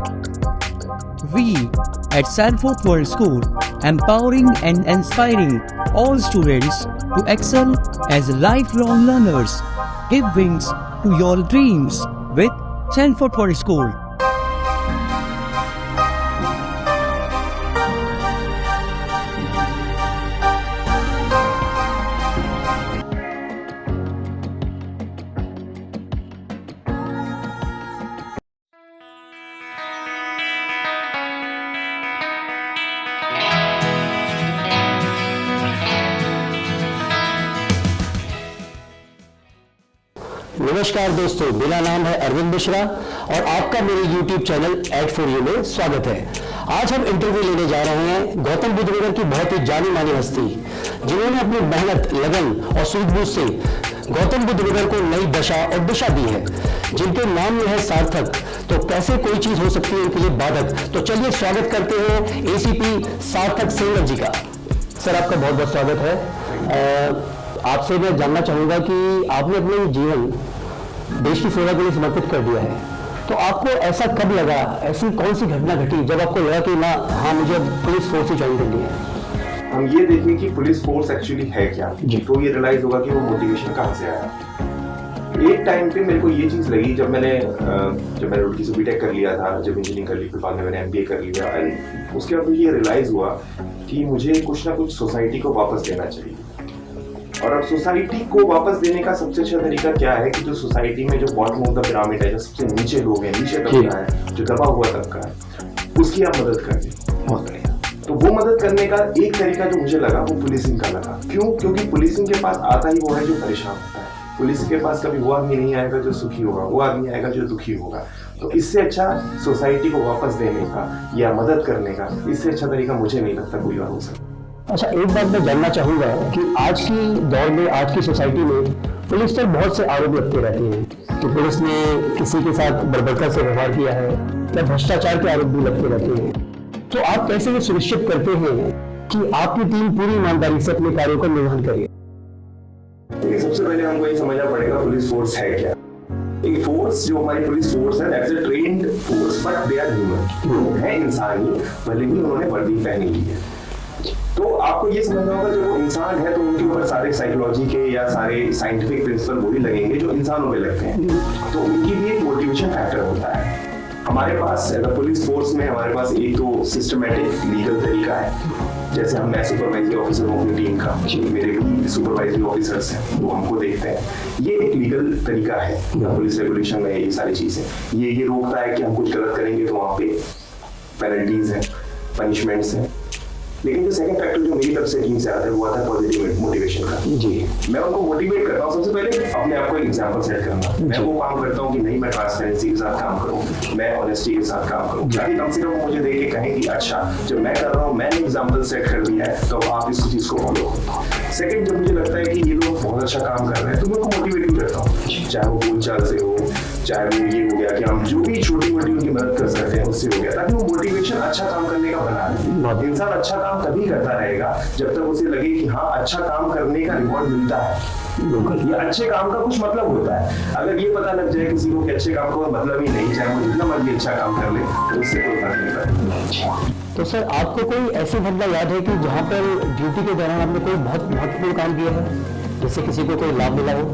We at Sanford World School empowering and inspiring all students to excel as lifelong learners. Give wings to your dreams with Sanford World School. नमस्कार दोस्तों, मेरा नाम है अरविंद मिश्रा और आपका मेरे YouTube चैनल @4U में स्वागत है। आज हम इंटरव्यू लेने जा रहे हैं गौतम बुद्ध नगर की बहुत ही जानी मानी हस्ती, जिन्होंने अपनी मेहनत, लगन और सूझबूझ से गौतम बुद्ध नगर को नई दशा और दिशा दी है। जिनके नाम में है सार्थक, तो कैसे कोई चीज हो सकती है उनके लिए बाधक। तो चलिए स्वागत करते हैं ACP सार्थक सेंगर जी का। सर, आपका बहुत बहुत स्वागत है। आपसे मैं जानना चाहूंगा कि आपने अपने जीवन देश की सेवा के लिए समर्पित कर दिया है, तो आपको ऐसा कब लगा, ऐसी कौन सी घटना घटी जब आपको लगा कि ना, हाँ, मुझे पुलिस फोर्स ही ज्वाइन करनी है? हम ये देखें कि पुलिस फोर्स एक्चुअली है क्या, तो ये रियलाइज होगा कि वो मोटिवेशन कहाँ से आया। एक टाइम पे मेरे को ये चीज लगी जब मैंने रुड़की से बीटेक कर लिया था, जब इंजीनियरिंग कर ली, फिर बाद में मैंने MBA कर लिया, एंड उसके बाद मुझे ये रियलाइज हुआ कि मुझे कुछ ना कुछ सोसाइटी को वापस देना चाहिए। और अब सोसाइटी को वापस देने का सबसे अच्छा तरीका क्या है कि जो सोसाइटी में जो बॉटम ऑफ द पिरामिड है, जो सबसे नीचे लोग हैं, नीचे तबका है, जो दबा हुआ तबका है, उसकी आप मदद कर दें। बहुत बढ़िया। तो वो मदद करने का एक तरीका जो मुझे लगा वो पुलिसिंग का लगा। क्यों? क्योंकि पुलिसिंग के पास आता ही वो है जो परेशान होता है। पुलिस के पास कभी वो आदमी नहीं आएगा जो सुखी होगा, वो आदमी आएगा जो दुखी होगा। तो इससे अच्छा सोसाइटी को वापस देने का या मदद करने का इससे अच्छा तरीका मुझे नहीं लगता कोई और हो सकता। अच्छा, एक बात मैं जानना चाहूंगा कि आज की दौर में, आज की सोसाइटी में पुलिस पर बहुत से आरोप लगते रहते हैं कि पुलिस ने किसी के साथ बर्बरता से व्यवहार किया है या भ्रष्टाचार के आरोप भी लगते रहते हैं। तो आप कैसे ये सुनिश्चित करते हैं कि आपकी टीम पूरी ईमानदारी से अपने कार्यों का निर्वहन करे? सबसे पहले हमको ये समझना पड़ेगा पुलिस फोर्स है क्या। एक फोर्स जो हमारी पुलिस फोर्स है, that's a trained force, but they are human, है इंसानी, भले ही उन्होंने वर्दी पहनी ली है। तो आपको ये समझना होगा जब वो इंसान है तो उनके ऊपर सारे साइकोलॉजी के या सारे साइंटिफिक प्रिंसिपल वही लगेंगे जो इंसानों में लगते हैं। तो उनकी भी एक मोटिवेशन फैक्टर होता है। हमारे पास पुलिस फोर्स में हमारे पास एक तो सिस्टमैटिक लीगल तरीका है। जैसे मैं सुपरवाइजरी ऑफिसर हूँ अपनी टीम का, मेरे भी सुपरवाइजरी ऑफिसर्स हैं, वो हमको देखते हैं। ये एक लीगल तरीका है पुलिस रेगुलेशन में। ये सारी चीजें ये रोकता है कि हम कुछ गलत करेंगे तो वहाँ पे पेनल्टीज हैं, पनिशमेंट्स हैं। लेकिन जो सेकंड फैक्टर जो मेरी तरफ से टीम से आता है वो आता है पॉजिटिव मोटिवेशन का। जी, मैं उनको मोटिवेट करता हूँ। सबसे पहले अपने आप को एक एग्जांपल सेट करना। मैं वो काम करता हूँ कि नहीं, मैं ट्रांसपेरेंसी के साथ काम करूँ, मैं ऑनेस्टी के साथ काम करूँ, ताकि कम से कम मुझे देख के कहें कि अच्छा, जब मैं कर रहा हूँ, मैंने एग्जाम्पल सेट कर दिया है, तो आप इस चीज को फॉलो करो। सेकंड, जब मुझे लगता है कि ये लोग बहुत अच्छा काम कर रहे हैं तो मैं उनको मोटिवेट भी करता हूँ, चाहे वो बोलचाल से हो, चाहे वो ये हो गया कि हम जो भी छोटी मोटी उनकी मदद कर सकते हैं उससे हो गया, ताकि वो मोटिवेशन अच्छा काम करने का बना रहे। इंसान अच्छा काम तभी करता रहेगा जब तक उसे लगे कि हाँ, अच्छा काम करने का रिवॉर्ड मिलता है। ये अच्छे काम का कुछ मतलब होता है। अगर ये पता लग जाए किसी को कि अच्छे काम का मतलब ही नहीं, चाहे वो जितना मर्जी अच्छा काम कर ले, तो उससे कोई फर्क नहीं पड़ेगा। तो सर, आपको कोई ऐसी घटना याद है कि जहाँ पर ड्यूटी के दौरान आपने कोई बहुत महत्वपूर्ण काम किया है, जिससे किसी को कोई लाभ मिला हो?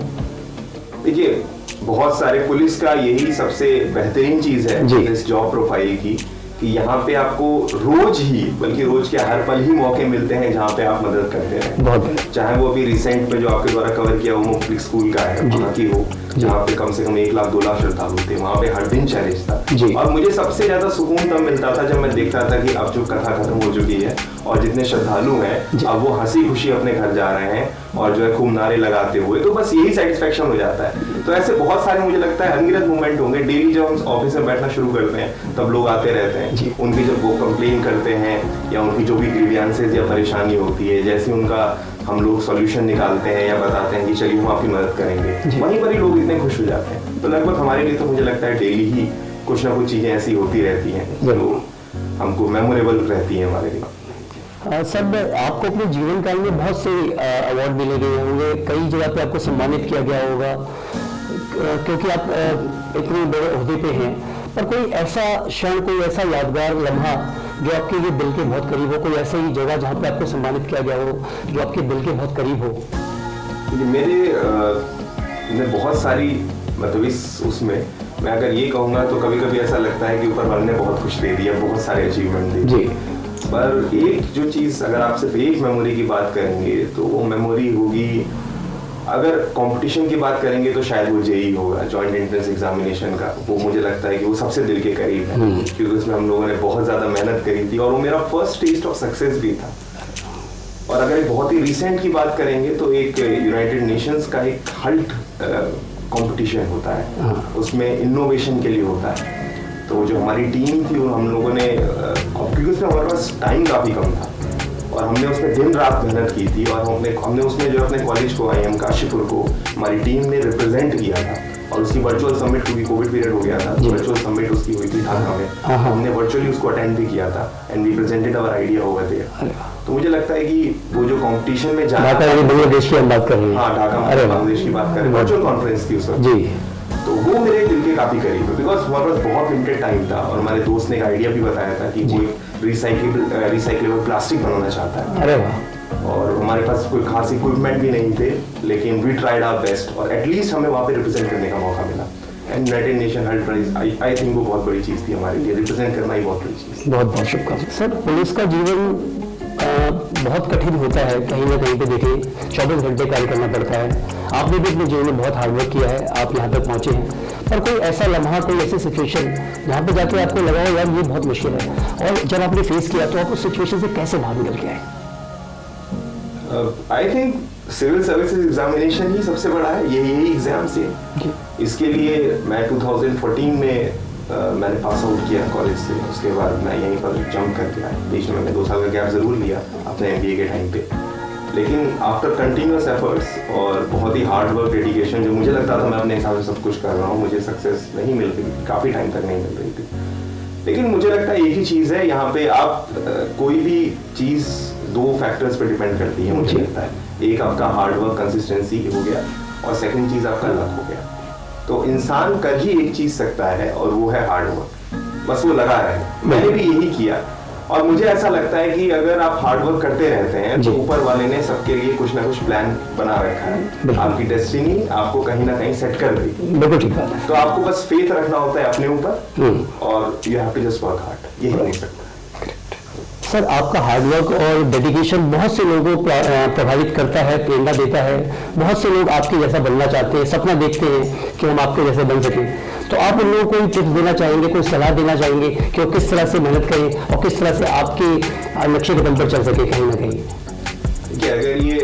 देखिए, बहुत सारे, पुलिस का यही सबसे बेहतरीन चीज है इस जॉब प्रोफाइल की, कि यहाँ पे आपको रोज ही, बल्कि रोज के हर पल ही मौके मिलते हैं जहाँ पे आप मदद करते हैं। चाहे वो अभी रिसेंट में जो आपके द्वारा कवर किया वो मुफ्त स्कूल का है, वहाँ की हो, जहाँ पे कम से कम 1 लाख 2 लाख श्रद्धालु थे, वहाँ पे हर दिन चैलेंज था। और मुझे सबसे ज्यादा सुकून तब मिलता था जब मैं देखता था कि अब जो कथा खत्म हो चुकी है और जितने श्रद्धालु हैं अब वो हंसी खुशी अपने घर जा रहे हैं और जो है खूब नारे लगाते हुए, तो बस यही सेटिस्फेक्शन हो जाता है। तो ऐसे बहुत सारे मुझे लगता है अनगिनत मोमेंट होंगे। डेली जब हम ऑफिस में बैठना शुरू करते हैं तब लोग आते रहते हैं, उनकी जब वो कंप्लेन करते हैं या उनकी जो भी ग्रीवियंसेस या परेशानी होती है, जैसे उनका हम लोग सॉल्यूशन निकालते हैं या बताते हैं कि चलिए हम आपकी मदद करेंगे, वहीं पर ही लोग इतने खुश हो जाते हैं। तो लगभग हमारे लिए तो मुझे लगता है डेली ही कुछ ना कुछ चीजें ऐसी होती रहती हैं जो हमको मेमोरेबल रहती हैं हमारे लिए। सर, आपको अपने जीवन काल में बहुत से अवार्ड मिले गए होंगे, कई जगह पे आपको सम्मानित किया गया होगा, क्योंकि आप इतने बड़े ओहदे पे हैं। पर कोई ऐसा क्षण, कोई ऐसा यादगार लम्हा जो आपके ये दिल के बहुत करीब हो, कोई ऐसी जगह जहाँ पे आपको सम्मानित किया गया हो जो आपके दिल के बहुत करीब हो? मेरे बहुत सारी मतलब उसमें मैं अगर ये कहूँगा तो कभी कभी ऐसा लगता है कि ऊपर वाले ने बहुत कुछ दे दिया, बहुत सारे अचीवमेंट दे दिए। पर एक जो चीज़ अगर आप सिर्फ एक मेमोरी की बात करेंगे तो वो मेमोरी होगी, अगर कंपटीशन की बात करेंगे तो शायद वो जेईई होगा, जॉइंट एंट्रेंस एग्जामिनेशन का। वो मुझे लगता है कि वो सबसे दिल के करीब है क्योंकि उसमें हम लोगों ने बहुत ज़्यादा मेहनत करी थी और वो मेरा फर्स्ट टेस्ट ऑफ सक्सेस भी था। और अगर एक बहुत ही रिसेंट की बात करेंगे तो एक यूनाइटेड नेशंस का एक हल्ट कंपटीशन होता है, उसमें इनोवेशन के लिए होता है। तो जो हमारी टीम थी वो हम लोगों ने, क्योंकि उसमें हमारे पास टाइम काफ़ी कम था और हमने उसमें दिन रात मेहनत की थी और हमने उसमें जो अपने कॉलेज को IIM काशीपुर को हमारी टीम ने रिप्रेजेंट किया था और उसकी वर्चुअल समिट, क्योंकि कोविड पीरियड हो गया था, वर्चुअल समिट उसकी हुई थी ढाका में, हमने वर्चुअली उसको अटेंड भी किया था and we presented our idea over there. तो मुझे लगता है कि वो जो कंपटीशन में जाना, बांग्लादेश की हम बात कर रहे हैं, हाँ ढाका में बांग्लादेश की बात करें, वर्चुअल कॉन्फ्रेंस थी उस वक्त जी, तो वो मेरे दिल के काफी करीब है बिकॉज हमारे पास बहुत लिमिटेड टाइम था और हमारे दोस्त ने एक आइडिया भी बताया था कि कोई रिसाइक्लेबल प्लास्टिक बनाना चाहता है। अरे वाह। और हमारे पास कोई खास इक्विपमेंट भी नहीं थे, लेकिन वी ट्राइड आवर बेस्ट और एटलीस्ट हमें वहाँ पे रिप्रेजेंट करने का मौका मिला। And United Nation Hult Prize I think वो बहुत बड़ी चीज़ थी हमारे लिए, रिप्रेजेंट करना ही बहुत बड़ी चीज़। बहुत बहुत शुभकामनाएं। सर, पुलिस का जीवन बहुत कठिन होता है, कहीं ना कहीं पे देखिए 24 घंटे कार्य करना पड़ता है। आपने भी अपने जीवन में बहुत हार्डवर्क किया है, आप यहाँ तक पहुँचे हैं। पर कोई ऐसा लम्हा, कोई ऐसी सिचुएशन जहाँ पे जाके आपको लगा हो यार ये बहुत मुश्किल है, और जब आपने फेस किया तो आप उस सिचुएशन से कैसे बाहर निकल के आए? I think civil services examination ही सबसे बड़ा है, यही एग्जाम से। इसके लिए मैं 2014 में मैंने पास आउट किया कॉलेज से, उसके बाद मैं यहीं पर जंप करके आया। बीच में मैंने 2 साल का गैप ज़रूर लिया अपने MBA के टाइम पे, लेकिन आफ्टर कंटिन्यूस एफर्ट्स और बहुत ही हार्ड वर्क, डेडिकेशन, जो मुझे लगता था मैं अपने हिसाब से सब कुछ कर रहा हूँ, मुझे सक्सेस नहीं मिल रही थी, काफ़ी टाइम तक नहीं मिल रही थी। लेकिन मुझे लगता है एक ही चीज़ है यहाँ पे, आप कोई भी चीज़ 2 फैक्टर्स पे डिपेंड करती है मुझे लगता है। एक आपका हार्ड वर्क, कंसिस्टेंसी हो गया, और सेकंड चीज़ आपका लक हो गया। तो इंसान कर ही एक चीज़ सकता है और वो है हार्ड वर्क, बस वो लगा रहे। मैंने भी यही किया और मुझे ऐसा लगता है कि अगर आप हार्ड वर्क करते रहते हैं तो ऊपर वाले ने सबके लिए कुछ ना कुछ प्लान बना रखा है, आपकी डेस्टिनी आपको कहीं ना कहीं सेट कर दी। बिल्कुल ठीक बात है। तो आपको बस फेथ रखना होता है अपने ऊपर और you have to just work hard, यही नहीं सकता। सर, आपका हार्डवर्क और डेडिकेशन बहुत से लोगों को प्रभावित करता है, प्रेरणा देता है। बहुत से लोग आपके जैसा बनना चाहते हैं, सपना देखते हैं कि हम आपके जैसे बन सकें। तो आप उन लोगों को कोई टिप्स देना चाहेंगे, कोई सलाह देना चाहेंगे कि वो किस तरह से मेहनत करें और किस तरह से आपके नक्शे कदम पर चल सके कहीं ना कहीं? कि अगर ये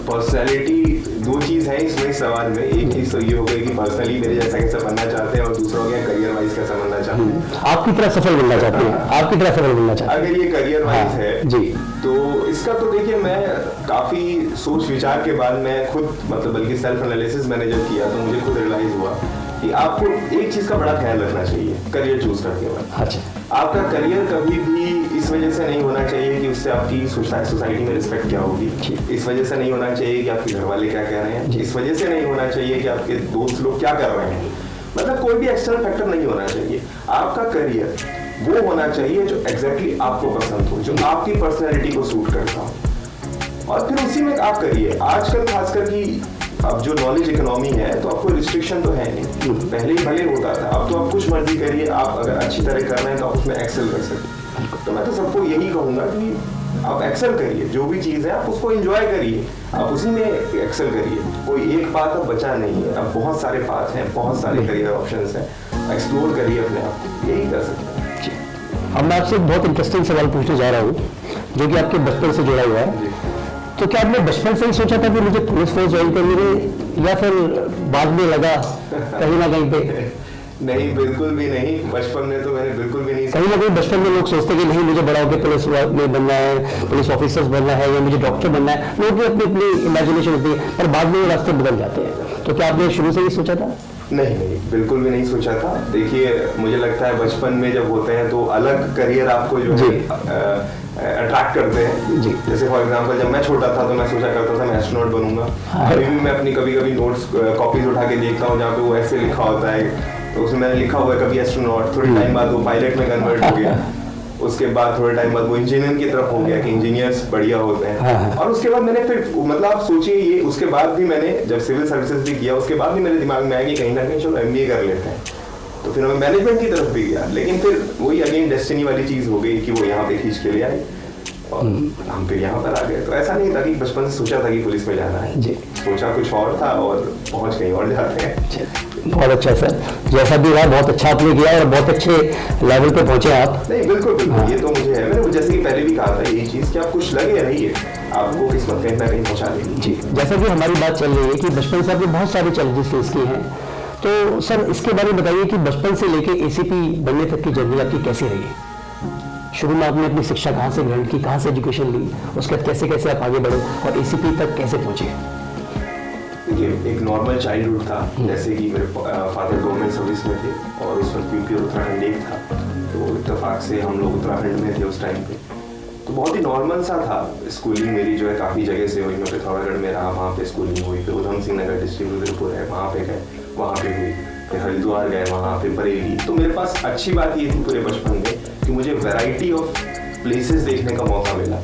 पर्सनैलिटी, 2 चीज़ है इसमें सवाल में। एक चीज़ तो ये हो गई कि पर्सनली मेरे जैसा कैसा बनना चाहते हैं, और दूसरा हो गया करियर वाइज कैसा बनना चाहते हैं। आपकी तरह सफल बनना चाहते हैं, आपकी तरह सफल बनना चाहते हैं। अगर ये करियर वाइज है जी, तो इसका तो देखिए, मैं काफ़ी सोच विचार के बाद मैं खुद, मतलब बल्कि सेल्फ एनालिसिस मैंने जब किया तो मुझे खुद रियलाइज हुआ कि आपको एक चीज़ का बड़ा ख्याल रखना चाहिए करियर चूज करते वक्त। अच्छा, आपका करियर कभी भी इस वजह से नहीं होना चाहिए कि उससे आपकी सोसाइटी में रिस्पेक्ट क्या होगी, इस वजह से नहीं होना चाहिए कि आपके घर वाले क्या कह रहे हैं, इस वजह से नहीं होना चाहिए कि आपके दोस्त लोग क्या कर रहे हैं। मतलब कोई भी एक्सटर्नल फैक्टर नहीं होना चाहिए। आपका करियर वो होना चाहिए जो एग्जैक्टली आपको पसंद हो, जो आपकी पर्सनैलिटी को सूट करता हो, और फिर उसी में आप करिए। आजकल खासकर की अब जो नॉलेज इकोनॉमी है तो आपको रिस्ट्रिक्शन तो है नहीं, पहले ही भले होता था, अब तो आप कुछ मर्जी करिए। आप अगर अच्छी तरह कर रहे हैं तो आप उसमें एक्सेल कर सकते। तो मैं तो सबको यही कहूँगा कि आप एक्सेल करिए, जो भी चीज़ है आप उसको एंजॉय करिए, आप उसी में एक्सेल करिए। कोई एक पाथ अब बचा नहीं है, अब बहुत सारे पाथ हैं, बहुत सारे करियर ऑप्शंस हैं, एक्सप्लोर करिए अपने आप को, यही कर सकते हैं। अब मैं आपसे एक बहुत इंटरेस्टिंग सवाल पूछने जा रहा हूँ जो कि आपके बचपन से जुड़ा हुआ है। तो क्या आपने बचपन से ही सोचा था कि मुझे पुलिस फोर्स ज्वाइन करनी है, या फिर बाद में लगा कहीं ना कहीं पे? नहीं, बिल्कुल भी नहीं। बचपन में तो मैंने बिल्कुल भी नहीं। कहीं ना कहीं बचपन में लोग सोचते कि नहीं, मुझे बड़ा होकर पुलिस में बनना है, पुलिस ऑफिसर्स बनना है, या मुझे डॉक्टर बनना है। लोगों की अपनी अपनी इमेजिनेशन होती है, पर बाद में वो रास्ते बदल जाते हैं। तो क्या आपने शुरू से ही सोचा था? नहीं, बिल्कुल भी नहीं सोचा था। देखिए, मुझे लगता है बचपन में जब होते हैं तो अलग करियर आपको जो है अट्रैक्ट करते हैं जी। जैसे फॉर एग्जांपल जब मैं छोटा था तो मैं सोचा करता था मैं एस्ट्रोनॉट बनूंगा। अभी भी मैं अपनी कभी कभी नोट्स कॉपीज उठा के देखता हूँ जहाँ पे वो ऐसे लिखा होता है तो उसमें मैंने लिखा हुआ है कभी एस्ट्रोनॉट, थोड़े टाइम बाद वो पायलट में कन्वर्ट हो गया, उसके बाद थोड़े टाइम बाद वो इंजीनियर की तरफ हो गया कि इंजीनियर्स बढ़िया होते हैं। और उसके बाद मैंने फिर मतलब आप सोचिए ये, उसके बाद भी मैंने जब सिविल सर्विसेज भी किया, उसके बाद भी मेरे दिमाग में आया कि कहीं ना कहीं चलो MBA कर लेते हैं, तो फिर मैं मैनेजमेंट की तरफ भी गया, लेकिन फिर वही अगेन डेस्टिनी वाली चीज़ हो गई कि वो यहाँ पे खींच के ले आई और हम फिर यहाँ पर आ गए। तो ऐसा नहीं था कि बचपन से सोचा था कि पुलिस में जाना है जी, सोचा कुछ और था और पहुँच कहीं और जाते हैं। बहुत अच्छा सर, जैसा भी रहा बहुत अच्छा आपने किया और बहुत अच्छे लेवल पे पहुंचे आप। नहीं बिल्कुल बिल्कुल, ये तो मुझे है, मैंने जैसे कि पहले भी कहा था यही चीज़ कि आप कुछ लगे रहिए, आपको किस्मत कहीं ना कहीं पहुँचा देगी। जी, जैसा कि हमारी बात चल रही है कि बचपन से आपने बहुत सारे चैलेंजेस फेस किए हैं, तो सर इसके बारे में बताइए कि बचपन से लेके ACP बनने तक की जर्नी आपकी कैसी रही? शुरू में आपने अपनी शिक्षा कहाँ से ग्रहण की, कहाँ से एजुकेशन ली, उसके बाद कैसे कैसे आप आगे बढ़े और ACP तक कैसे पहुँचे? देखिए एक नॉर्मल चाइल्डहुड था, जैसे कि मेरे फादर गवर्नमेंट सर्विस में थे और उस वक्त यूपी और उत्तराखंड एक था, तो इत्तेफाक से हम लोग उत्तराखंड में थे उस टाइम पे, तो बहुत ही नॉर्मल सा था। स्कूलिंग मेरी जो है काफ़ी जगह से हुई, मैं पिथौरागढ़ में रहा, वहाँ पे स्कूलिंग हुई, फिर उधम सिंह नगर डिस्ट्रिक्ट रुद्रपुर है वहाँ पे गए, वहाँ पे हुई, फिर हरिद्वार गए, वहाँ पे बरेली। तो मेरे पास अच्छी बात ये थी पूरे बचपन में कि मुझे वैरायटी ऑफ प्लेसेस देखने का मौका मिला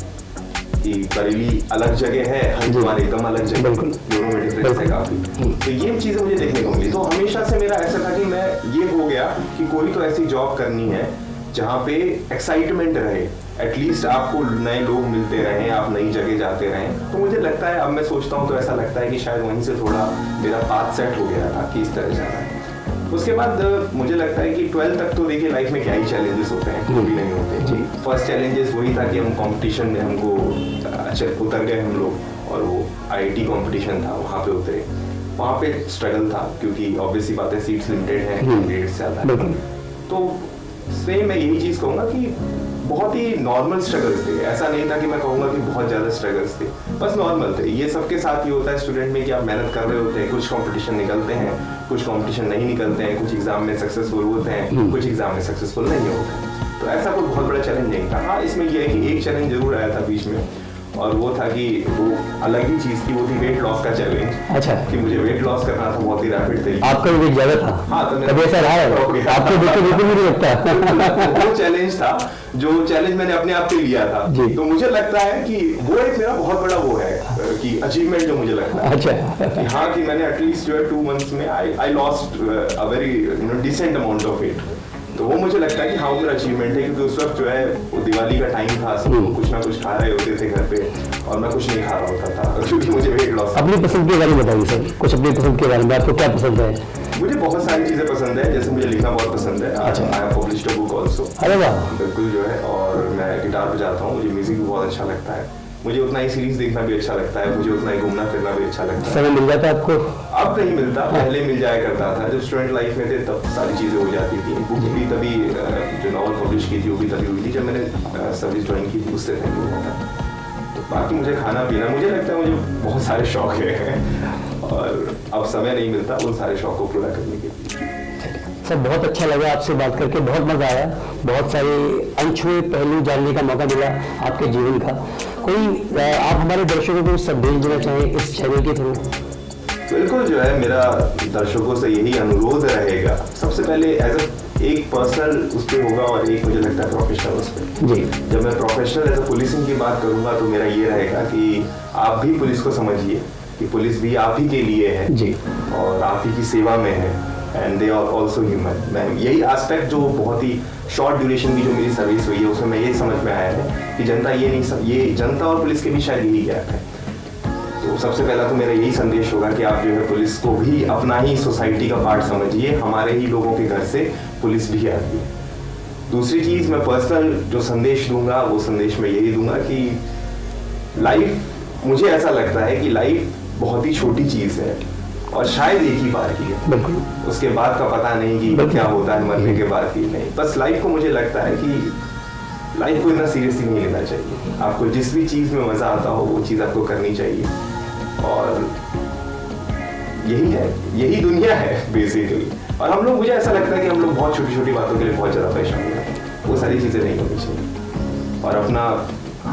कि बरेली अलग जगह है, हरिद्वार एकदम अलग जगह, दोनों में डिफरेंस है काफ़ी। तो ये चीज़ें मुझे देखने को मिली। तो हमेशा से मेरा ऐसा था कि मैं ये हो गया कि कोई तो ऐसी जॉब करनी है जहाँ पे एक्साइटमेंट रहे, एटलीस्ट आपको नए लोग मिलते रहें, आप नई जगह जाते रहें। तो मुझे लगता है, अब मैं सोचता हूँ तो ऐसा लगता है कि शायद वहीं से थोड़ा मेरा पाथ सेट हो गया था कि इस तरह जाना है। उसके बाद मुझे लगता है कि 12 तक तो देखिए लाइफ में क्या ही चैलेंजेस होते हैं, कोई भी नहीं होते जी। फर्स्ट चैलेंजेस वही था कि हम कंपटीशन में हमको उतर गए हम लोग, और वो IIT कंपटीशन था, वहाँ पे उतरे, वहाँ पे स्ट्रगल था क्योंकि ऑब्वियसली बात है सीट्स लिमिटेड हैं, कैंडिडेट्स ज़्यादा है। तो सेम मैं यही चीज़ कहूँगा कि बहुत ही नॉर्मल स्ट्रगल्स थे, ऐसा नहीं था कि मैं कहूँगा कि बहुत ज़्यादा स्ट्रगल्स थे, बस नॉर्मल थे। ये सबके साथ ही होता है स्टूडेंट में कि आप मेहनत कर रहे होते हैं, कुछ कंपटीशन निकलते हैं, कुछ कंपटीशन नहीं निकलते हैं, कुछ एग्जाम में सक्सेसफुल होते हैं, कुछ एग्जाम में सक्सेसफुल नहीं होते हैं। तो ऐसा कोई बहुत बड़ा चैलेंज नहीं था। हाँ, इसमें यह है कि एक चैलेंज जरूर आया था बीच में, और वो था कि वो अलग ही चीज़ थी, वो थी वेट लॉस का चैलेंज। अच्छा, कि मुझे वेट लॉस करना था बहुत ही रैपिड तरीके। आपका वेट ज़्यादा था? हाँ, तो कभी ऐसा रहा है? आपको बिल्कुल भी नहीं लगता। वो चैलेंज था जो चैलेंज मैंने अपने आप पे लिया था, तो मुझे लगता है कि वो एक मेरा बहुत बड़ा वो है कि अचीवमेंट जो मुझे लगता है। अच्छा, कि हाँ, कि मैंने एटलीस्ट जो है 2 मंथ्स में I lost a very decent amount of weight. तो वो मुझे लगता है कि हाँ, वो मेरा अचीवमेंट है, क्योंकि उस वक्त जो है वो दिवाली का टाइम था, सब लोग कुछ ना कुछ खा रहे होते थे घर पे और मैं कुछ नहीं खा रहा होता था क्योंकि मुझे वेट लॉस। अपनी पसंद के बारे में बताइए सर, कुछ अपनी पसंद के बारे में, आपको क्या पसंद है? मुझे बहुत सारी चीज़ें पसंद है, जैसे मुझे लिखना बहुत पसंद है। अच्छा, I have published a book also. अरे वाह, बिल्कुल जो है, और मैं गिटार बजाता हूँ, मुझे म्यूजिक भी बहुत अच्छा लगता है, मुझे उतना ही सीरीज देखना भी अच्छा लगता है, मुझे उतना ही घूमना फिरना भी अच्छा लगता है। समय मिल जाता है आपको? अब नहीं मिलता, पहले मिल जाया करता था, जब स्टूडेंट लाइफ में थे तब सारी चीज़ें हो जाती थी। बुक भी तभी, जो नॉवल पब्लिश की थी वो भी तभी हुई थी जब मैंने सर्विस ज्वाइन की थी, उससे पहले हुआ था। तो बाकी मुझे खाना पीना, मुझे लगता है मुझे बहुत सारे शौक है और अब समय नहीं मिलता उन सारे शौक को पूरा करने के लिए। सर, बहुत अच्छा लगा आपसे बात करके, बहुत मजा आया, बहुत सारे अनछुए पहलू जानने का मौका मिला आपके जीवन का। कोई आप हमारे दर्शकों को संदेश देना चाहें इस चैनल के थ्रू? बिल्कुल जो है, मेरा दर्शकों से यही अनुरोध रहेगा, सबसे पहले एक पर्सनल उस पर होगा और एक मुझे लगता है प्रोफेशनल उस पर जी। जब मैं प्रोफेशनल एज अ पुलिसिंग की बात करूंगा तो मेरा ये रहेगा कि आप भी पुलिस को समझिए कि पुलिस भी आप ही के लिए है जी, और आप ही की सेवा में है, and they are also human. मैं यही एस्पेक्ट जो बहुत ही शॉर्ट ड्यूरेशन की जो मेरी सर्विस हुई है उसमें मैं ये समझ में आया है कि ये जनता और पुलिस के भी शायद यही गैप है। तो सबसे पहला तो मेरा यही संदेश होगा कि आप जो है पुलिस को भी अपना ही सोसाइटी का पार्ट समझिए, हमारे ही लोगों के घर से पुलिस भी आती है। दूसरी चीज़ मैं पर्सनल जो संदेश दूंगा वो संदेश मैं यही दूंगा कि लाइफ, मुझे ऐसा लगता है कि लाइफ बहुत ही छोटी चीज़ है और शायद एक ही बार की है, बिल्कुल उसके बाद का पता नहीं कि क्या होता है मरने के बाद की नहीं। बस लाइफ को मुझे लगता है कि लाइफ को इतना सीरियसली नहीं लेना चाहिए, आपको जिस भी चीज़ में मज़ा आता हो वो चीज़ आपको करनी चाहिए, और यही है, यही दुनिया है बेसिकली। और हम लोग, मुझे ऐसा लगता है कि हम लोग बहुत छोटी छोटी बातों के लिए बहुत ज़्यादा परेशान हो जाते हैं, वो सारी चीज़ें नहीं होनी चाहिए। और अपना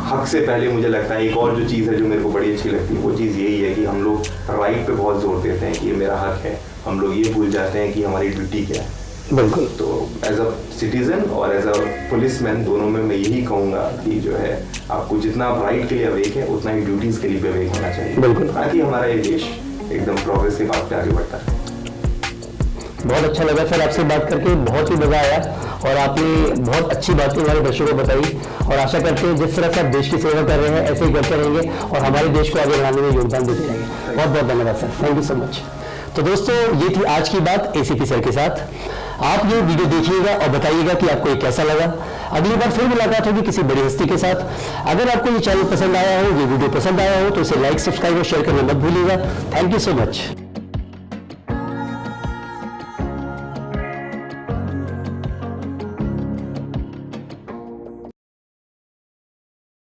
हक से पहले मुझे लगता है एक और जो चीज़ है जो मेरे को बड़ी अच्छी लगती है वो चीज़ यही है कि हम लोग राइट पे बहुत जोर देते हैं कि ये मेरा हक है, हम लोग ये भूल जाते हैं कि हमारी ड्यूटी क्या है। बिल्कुल। तो एज अ सिटीजन और एज अ पुलिसमैन दोनों में मैं यही कहूंगा कि जो है आपको जितना आप राइट के लिए अवेक है उतना ही ड्यूटीज के लिए भी अवेक होना चाहिए। बिल्कुल। ताकि हमारा ये देश एकदम प्रोग्रेस के बात पे आगे बढ़ता है। बहुत अच्छा लगा सर आपसे बात करके, बहुत ही मजा आया और आपने बहुत अच्छी बातें हमारे दर्शकों को बताई और आशा करते हैं जिस तरह से आप देश की सेवा कर रहे हैं ऐसे ही करते रहेंगे और हमारे देश को आगे बढ़ाने में योगदान देते रहेंगे। बहुत बहुत धन्यवाद sir, thank you so much. तो दोस्तों ये थी आज की बात एसीपी सर के साथ। आप ये वीडियो देखिएगा और बताइएगा कि आपको ये कैसा लगा। अगली बार फिर मुलाकात होगी किसी बड़ी हस्ती के साथ। अगर आपको ये चैनल पसंद आया हो, ये वीडियो पसंद आया हो तो इसे लाइक, सब्सक्राइब और शेयर करना मत भूलिएगा। Thank you so much.